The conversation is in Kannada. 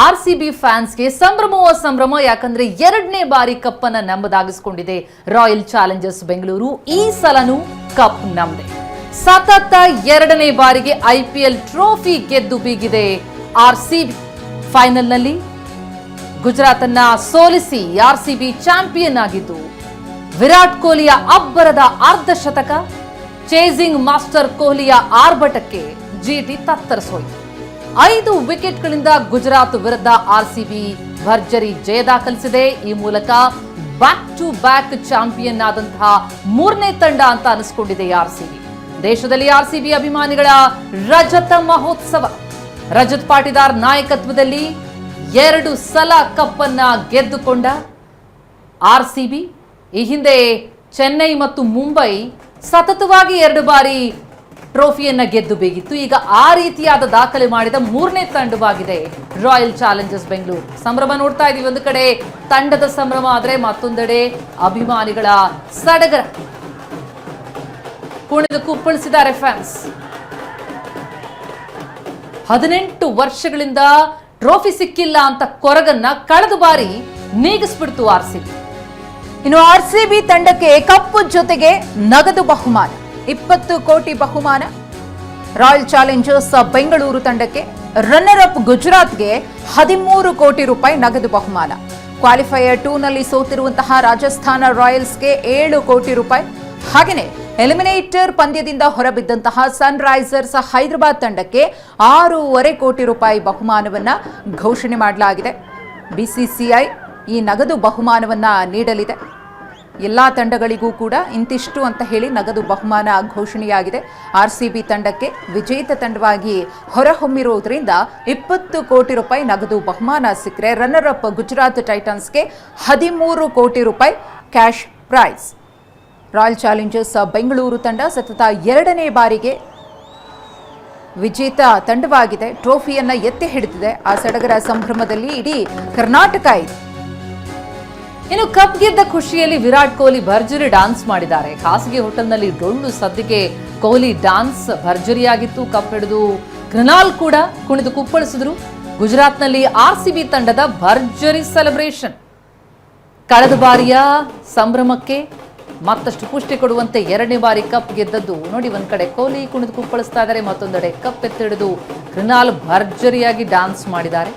ಆರ್ಸಿಬಿ ಫ್ಯಾನ್ಸ್ಗೆ ಸಂಭ್ರಮವೋ ಸಂಭ್ರಮ. ಯಾಕಂದ್ರೆ ಎರಡನೇ ಬಾರಿ ಕಪ್ ಅನ್ನ ನಮ್ಮದಾಗಿಸಿಕೊಂಡಿದೆ ರಾಯಲ್ ಚಾಲೆಂಜರ್ಸ್ ಬೆಂಗಳೂರು. ಈ ಸಲನೂ ಕಪ್ ನಮ್ಮದೇ. ಸತತ ಎರಡನೇ ಬಾರಿಗೆ ಐಪಿಎಲ್ ಟ್ರೋಫಿ ಗೆದ್ದು ಬೀಗಿದೆ ಆರ್ಸಿಬಿ. ಫೈನಲ್ ನಲ್ಲಿ ಗುಜರಾತ್ ಅನ್ನ ಸೋಲಿಸಿ ಆರ್ಸಿಬಿ ಚಾಂಪಿಯನ್ ಆಗಿದ್ದು, ವಿರಾಟ್ ಕೊಹ್ಲಿಯ ಅಬ್ಬರದ ಅರ್ಧ ಶತಕ, ಚೇಸಿಂಗ್ ಮಾಸ್ಟರ್ ಕೊಹ್ಲಿಯ ಆರ್ಭಟಕ್ಕೆ ಜಿಟಿ ತತ್ತರಿಸೋಯ್ತು. 5 ವಿಕೆಟ್ಗಳಿಂದ ಗುಜರಾತ್ ವಿರುದ್ಧ ಆರ್ಸಿಬಿ ಭರ್ಜರಿ ಜಯ ದಾಖಲಿಸಿದೆ. ಈ ಮೂಲಕ ಬ್ಯಾಕ್ ಟು ಬ್ಯಾಕ್ ಚಾಂಪಿಯನ್ ಆದಂತಹ 3ನೇ ತಂಡ ಅಂತ ಅನಿಸ್ಕೊಂಡಿದೆ ಆರ್ಸಿಬಿ. ದೇಶದಲ್ಲಿ ಆರ್ಸಿಬಿ ಅಭಿಮಾನಿಗಳ ರಜತ ಮಹೋತ್ಸವ. ರಜತ್ ಪಾಟಿದಾರ್ ನಾಯಕತ್ವದಲ್ಲಿ 2 ಸಲ ಕಪ್ ಅನ್ನ ಗೆದ್ದುಕೊಂಡ ಆರ್ಸಿಬಿ ಈ ಹಿಂದೆ ಚೆನ್ನೈ ಮತ್ತು ಮುಂಬೈ ಸತತವಾಗಿ 2 ಬಾರಿ ಟ್ರೋಫಿಯನ್ನ ಗೆದ್ದು ಬೇಗಿತ್ತು. ಈಗ ಆ ರೀತಿಯಾದ ದಾಖಲೆ ಮಾಡಿದ 3ನೇ ತಂಡವಾಗಿದೆ ರಾಯಲ್ ಚಾಲೆಂಜರ್ಸ್ ಬೆಂಗಳೂರು. ಸಂಭ್ರಮ ನೋಡ್ತಾ ಇದೀವಿ. ಒಂದು ಕಡೆ ತಂಡದ ಸಂಭ್ರಮ ಆದ್ರೆ ಮತ್ತೊಂದೆಡೆ ಅಭಿಮಾನಿಗಳ ಸಡಗರ. ಕುಣಿದು ಕುಪ್ಪಳಿಸಿದ್ದಾರೆ ಫ್ಯಾನ್ಸ್. 18 ವರ್ಷಗಳಿಂದ ಟ್ರೋಫಿ ಸಿಕ್ಕಿಲ್ಲ ಅಂತ ಕೊರಗನ್ನ ಕಳೆದ ಬಾರಿ ನೀಗಿಸ್ಬಿಡ್ತು ಆರ್ಸಿಬಿ. ಇನ್ನು ಆರ್ಸಿಬಿ ತಂಡಕ್ಕೆ ಕಪ್ಪು ಜೊತೆಗೆ ನಗದು ಬಹುಮಾನ, 20 ಕೋಟಿ ಬಹುಮಾನ. ರಾಯಲ್ ಚಾಲೆಂಜರ್ಸ್ ಬೆಂಗಳೂರು ತಂಡಕ್ಕೆ, ರನ್ನರ್ ಅಪ್ ಗುಜರಾತ್ಗೆ 13 ಕೋಟಿ ರೂಪಾಯಿ ನಗದು ಬಹುಮಾನ. ಕ್ವಾಲಿಫೈಯರ್ 2 ನಲ್ಲಿ ಸೋತಿರುವಂತಹ ರಾಜಸ್ಥಾನ ರಾಯಲ್ಸ್ಗೆ 7 ಕೋಟಿ ರೂಪಾಯಿ. ಹಾಗೆಯೇ ಎಲಿಮಿನೇಟರ್ ಪಂದ್ಯದಿಂದ ಹೊರಬಿದ್ದಂತಹ ಸನ್ ರೈಸರ್ಸ್ ಹೈದರಾಬಾದ್ ತಂಡಕ್ಕೆ 6.5 ಕೋಟಿ ರೂಪಾಯಿ ಬಹುಮಾನವನ್ನ ಘೋಷಣೆ ಮಾಡಲಾಗಿದೆ. ಬಿಸಿಸಿಐ ಈ ನಗದು ಬಹುಮಾನವನ್ನ ನೀಡಲಿದೆ. ಎಲ್ಲ ತಂಡಗಳಿಗೂ ಕೂಡ ಇಂತಿಷ್ಟು ಅಂತ ಹೇಳಿ ನಗದು ಬಹುಮಾನ ಘೋಷಣೆಯಾಗಿದೆ. ಆರ್ಸಿಬಿ ತಂಡಕ್ಕೆ ವಿಜೇತ ತಂಡವಾಗಿ ಹೊರಹೊಮ್ಮಿರುವುದರಿಂದ 20 ಕೋಟಿ ರೂಪಾಯಿ ನಗದು ಬಹುಮಾನ ಸಿಕ್ಕರೆ, ರನ್ನರ್ ಅಪ್ ಗುಜರಾತ್ ಟೈಟನ್ಸ್ಗೆ 13 ಕೋಟಿ ರೂಪಾಯಿ cash prize. Royal Challengers Bengaluru ತಂಡ ಸತತ 2ನೇ ಬಾರಿಗೆ ವಿಜೇತ ತಂಡವಾಗಿದೆ. ಟ್ರೋಫಿಯನ್ನ ಎತ್ತಿ ಹಿಡಿದಿದೆ. ಆ ಸಡಗರ ಸಂಭ್ರಮದಲ್ಲಿ ಇಡೀ ಕರ್ನಾಟಕ ಇದೆ. ಇನ್ನು ಕಪ್ ಗೆದ್ದ ಖುಷಿಯಲ್ಲಿ ವಿರಾಟ್ ಕೊಹ್ಲಿ ಭರ್ಜರಿ ಡಾನ್ಸ್ ಮಾಡಿದ್ದಾರೆ. ಖಾಸಗಿ ಹೋಟೆಲ್ನಲ್ಲಿ ಡೊಳ್ಳು ಸದ್ದಿಗೆ ಕೊಹ್ಲಿ ಡಾನ್ಸ್ ಭರ್ಜರಿಯಾಗಿತ್ತು. ಕಪ್ ಹಿಡಿದು ಕೃನಾಲ್ ಕೂಡ ಕುಣಿದು ಕುಪ್ಪಳಿಸಿದ್ರು. ಗುಜರಾತ್ನಲ್ಲಿ ಆರ್ಸಿಬಿ ತಂಡದ ಭರ್ಜರಿ ಸೆಲೆಬ್ರೇಷನ್. ಕಳೆದ ಬಾರಿಯ ಸಂಭ್ರಮಕ್ಕೆ ಮತ್ತಷ್ಟು ಪುಷ್ಟಿ ಕೊಡುವಂತೆ 2ನೇ ಬಾರಿ ಕಪ್ ಗೆದ್ದದ್ದು ನೋಡಿ. ಒಂದ್ ಕಡೆ ಕೊಹ್ಲಿ ಕುಣಿದು ಕುಪ್ಪಳಿಸ್ತಾ ಇದ್ದಾರೆ, ಮತ್ತೊಂದೆಡೆ ಕಪ್ ಎತ್ತಿಡಿದು ಕೃನಾಲ್ ಭರ್ಜರಿಯಾಗಿ ಡಾನ್ಸ್ ಮಾಡಿದ್ದಾರೆ.